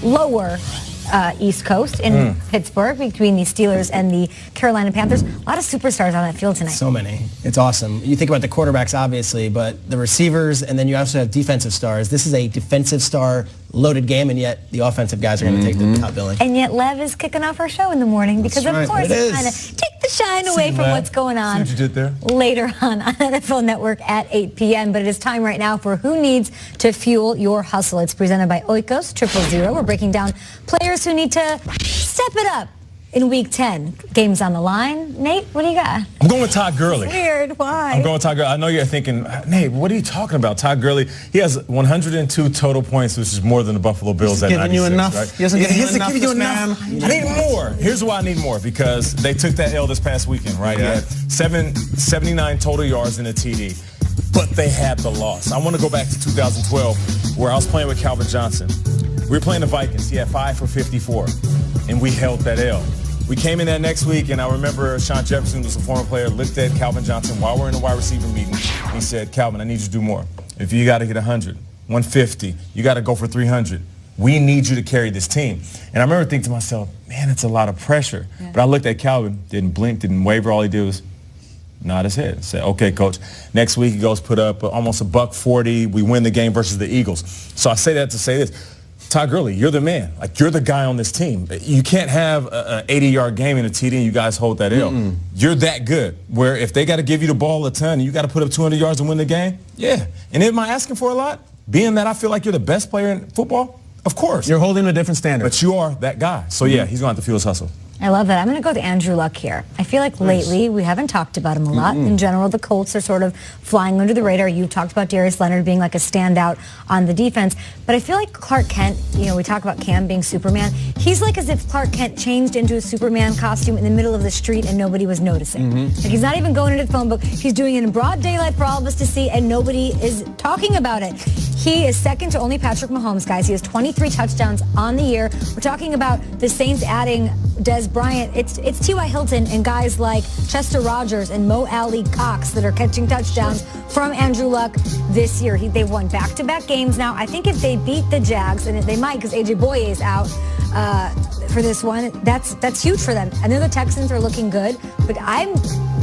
lower East Coast in Pittsburgh between the Steelers and the Carolina Panthers. A lot of superstars on that field tonight. So many. It's awesome. You think about the quarterbacks, obviously, but the receivers, and then you also have defensive stars. This is a defensive star loaded game, and yet the offensive guys are going to take the top billing. And yet Lev is kicking off our show in the morning because, of course, it's kind of take the shine away from what's going on See what you did there? later on NFL Network at 8 p.m. But it is time right now for Who Needs to Fuel Your Hustle. It's presented by Oikos 000. We're breaking down players who need to step it up in Week 10. Games on the line. Nate, what do you got? I'm going with Todd Gurley. Weird. Why? I'm going with Todd Gurley. I know you're thinking, Nate, what are you talking about? Todd Gurley, he has 102 total points, which is more than the Buffalo Bills at 96. You enough. Right? He hasn't given you enough. I need more. Here's why I need more, because they took that L this past weekend, right? He had 79 total yards in a TD, but they had the loss. I want to go back to 2012, where I was playing with Calvin Johnson. We were playing the Vikings. He had 5 for 54, and we held that L. We came in that next week, and I remember Sean Jefferson was a former player, looked at Calvin Johnson while we're in the wide receiver meeting. He said, Calvin, I need you to do more. If you got to get 100, 150, you got to go for 300. We need you to carry this team. And I remember thinking to myself, man, it's a lot of pressure. Yeah. But I looked at Calvin, didn't blink, didn't waver. All he did was nod his head. Said, okay, coach. Next week he goes put up almost $140. We win the game versus the Eagles. So I say that to say this. Todd Gurley, you're the man. Like, you're the guy on this team. You can't have an 80-yard game in a TD and you guys hold that L. You're that good. Where if they got to give you the ball a ton and you got to put up 200 yards and win the game, yeah. And am I asking for a lot? Being that I feel like you're the best player in football? Of course. You're holding a different standard. But you are that guy. So, yeah, he's going to have to fuel his hustle. I love that. I'm going to go with Andrew Luck here. I feel like lately we haven't talked about him a lot. In general, the Colts are sort of flying under the radar. You talked about Darius Leonard being like a standout on the defense. But I feel like Clark Kent, you know, we talk about Cam being Superman. He's like as if Clark Kent changed into a Superman costume in the middle of the street and nobody was noticing. Like, he's not even going into the phone book. He's doing it in broad daylight for all of us to see, and nobody is talking about it. He is second to only Patrick Mahomes, guys. He has 23 touchdowns on the year. We're talking about the Saints adding Des Bryant. It's T.Y. Hilton and guys like Chester Rogers and Mo Alley Cox that are catching touchdowns from Andrew Luck this year. They've won back-to-back games now. I think if they beat the Jags, and they might because A.J. Boye is out for this one, that's huge for them. I know the Texans are looking good, but I'm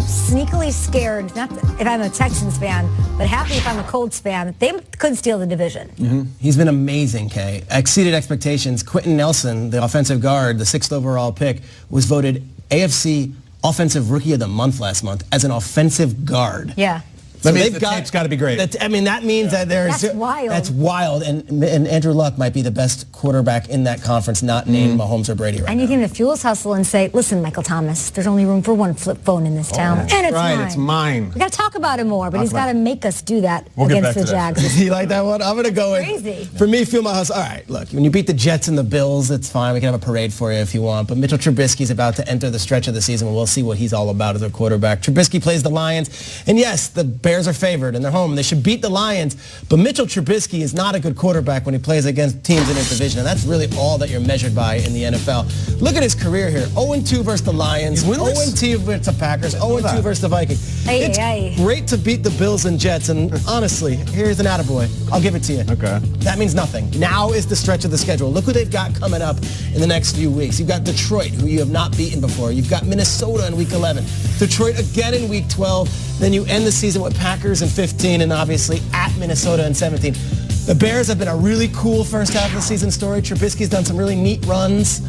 sneakily scared, not if I'm a Texans fan, but happy if I'm a Colts fan. They could steal the division. He's been amazing, Kay. Exceeded expectations. Quentin Nelson, the offensive guard, the 6th overall pick, was voted AFC Offensive Rookie of the Month last month as an offensive guard. Yeah. So the tape's got to be great. That means that there's... That's wild. That's wild. And Andrew Luck might be the best quarterback in that conference, not named Mahomes or Brady right now. I need him to fuel his hustle and say, listen, Michael Thomas, there's only room for one flip phone in this town. And it's right, mine. it's mine. We got to talk about him more, but he's got to make us do that against the Jags. You like that one? I'm going to go Crazy. For me, fuel my hustle. All right, look, when you beat the Jets and the Bills, it's fine. We can have a parade for you if you want. But Mitchell Trubisky's about to enter the stretch of the season where we'll see what he's all about as a quarterback. Trubisky plays the Lions. And yes, the Bears are favored, and they're home. They should beat the Lions, but Mitchell Trubisky is not a good quarterback when he plays against teams in his division, and that's really all that you're measured by in the NFL. Look at his career here. 0-2 versus the Lions, 0-2 versus the Packers, 0-2 versus the Vikings. It's great to beat the Bills and Jets, and honestly, here's an attaboy. I'll give it to you. Okay. That means nothing. Now is the stretch of the schedule. Look who they've got coming up in the next few weeks. You've got Detroit, who you have not beaten before. You've got Minnesota in Week 11. Detroit again in Week 12. Then you end the season with Packers in 15 and obviously at Minnesota in 17. The Bears have been a really cool first half of the season story. Trubisky's done some really neat runs.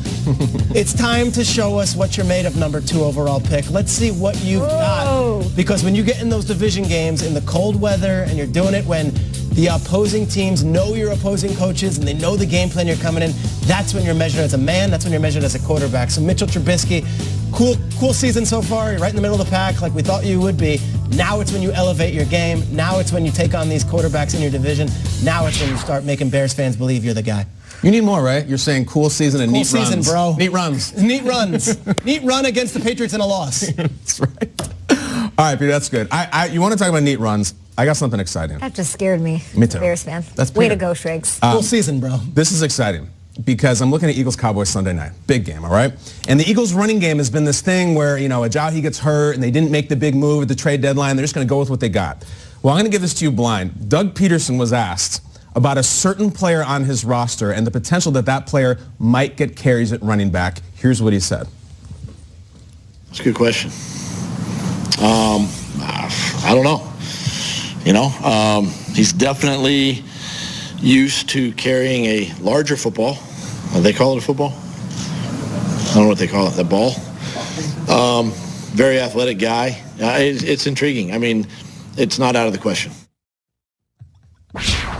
It's time to show us what you're made of, number 2 overall pick. Let's see what you've got. Because when you get in those division games in the cold weather and you're doing it when the opposing teams know your opposing coaches and they know the game plan you're coming in, that's when you're measured as a man. That's when you're measured as a quarterback. So Mitchell Trubisky, cool season so far. You're right in the middle of the pack like we thought you would be. Now it's when you elevate your game. Now it's when you take on these quarterbacks in your division. Now it's when you start making Bears fans believe you're the guy. You need more, right? You're saying cool season and neat runs. Cool season, bro. Neat runs. Neat runs. Neat run against the Patriots in a loss. That's right. All right, Peter, that's good. You want to talk about neat runs? I got something exciting. That just scared me. Me too. Bears fan. That's Way to go, Shrigs. Cool season, bro. This is exciting because I'm looking at Eagles-Cowboys Sunday night. Big game, all right? And the Eagles running game has been this thing where, you know, Ajayi gets hurt and they didn't make the big move at the trade deadline. They're just going to go with what they got. Well, I'm going to give this to you blind. Doug Peterson was asked about a certain player on his roster and the potential that that player might get carries at running back. Here's what he said. That's a good question. I don't know. He's definitely used to carrying a larger football. They call it a football? I don't know what they call it, the ball. Very athletic guy. It's intriguing. I mean, it's not out of the question.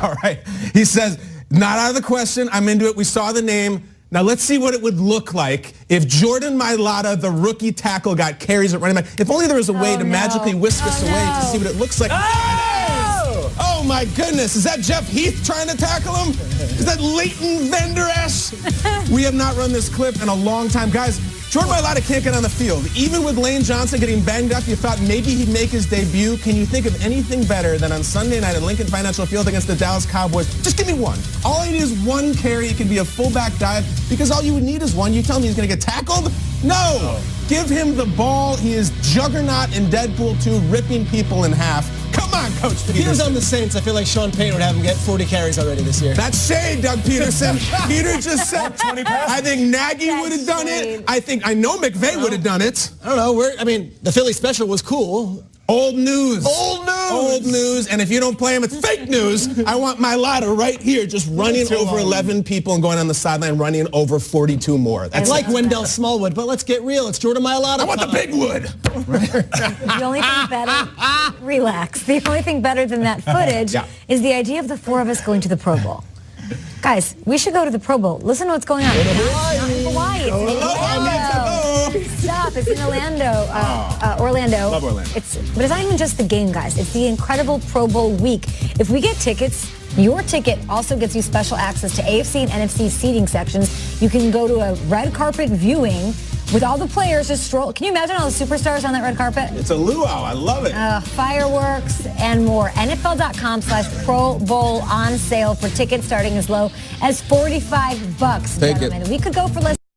All right. He says, not out of the question. I'm into it. We saw the name. Now let's see what it would look like if Jordan Mailata, the rookie tackle, got carries at running back. If only there was a way to magically whisk us away to see what it looks like. Oh my goodness, is that Jeff Heath trying to tackle him? Is that Leighton Vander Esch? We have not run this clip in a long time. Guys, Jordan Mailata can't get on the field. Even with Lane Johnson getting banged up, you thought maybe he'd make his debut. Can you think of anything better than on Sunday night at Lincoln Financial Field against the Dallas Cowboys? Just give me one. All I need is one carry. It can be a fullback dive because all you would need is one. You tell me he's going to get tackled? No. Give him the ball. He is Juggernaut in Deadpool 2, ripping people in half. Come on, Coach Peterson. If he was on the Saints, I feel like Sean Payton would have him get 40 carries already this year. That's shade, Doug Peterson. Peter just said 20 passes. I think Nagy would have done it. I know McVay would have done it. I don't know. The Philly special was cool. Old news. Old news. Old news. And if you don't play him, it's fake news. I want Mailata right here just running over 11 people and going on the sideline running over 42 more. That's like Wendell Smallwood, but let's get real. It's Jordan Mailata. I want the big wood. The only thing better, relax. The only thing better than that footage is the idea of the four of us going to the Pro Bowl. Guys, we should go to the Pro Bowl. Listen to what's going on. Not in Hawaii. It's in Orlando. Stop. It's in Orlando. Orlando. Love Orlando. But it's not even just the game, guys. It's the incredible Pro Bowl week. If we get tickets, your ticket also gets you special access to AFC and NFC seating sections. You can go to a red carpet viewing with all the players just stroll. Can you imagine all the superstars on that red carpet? It's a luau. I love it. Fireworks and more. NFL.com/Pro Bowl on sale for tickets starting as low as $45. Take it. Gentlemen. We could go for less.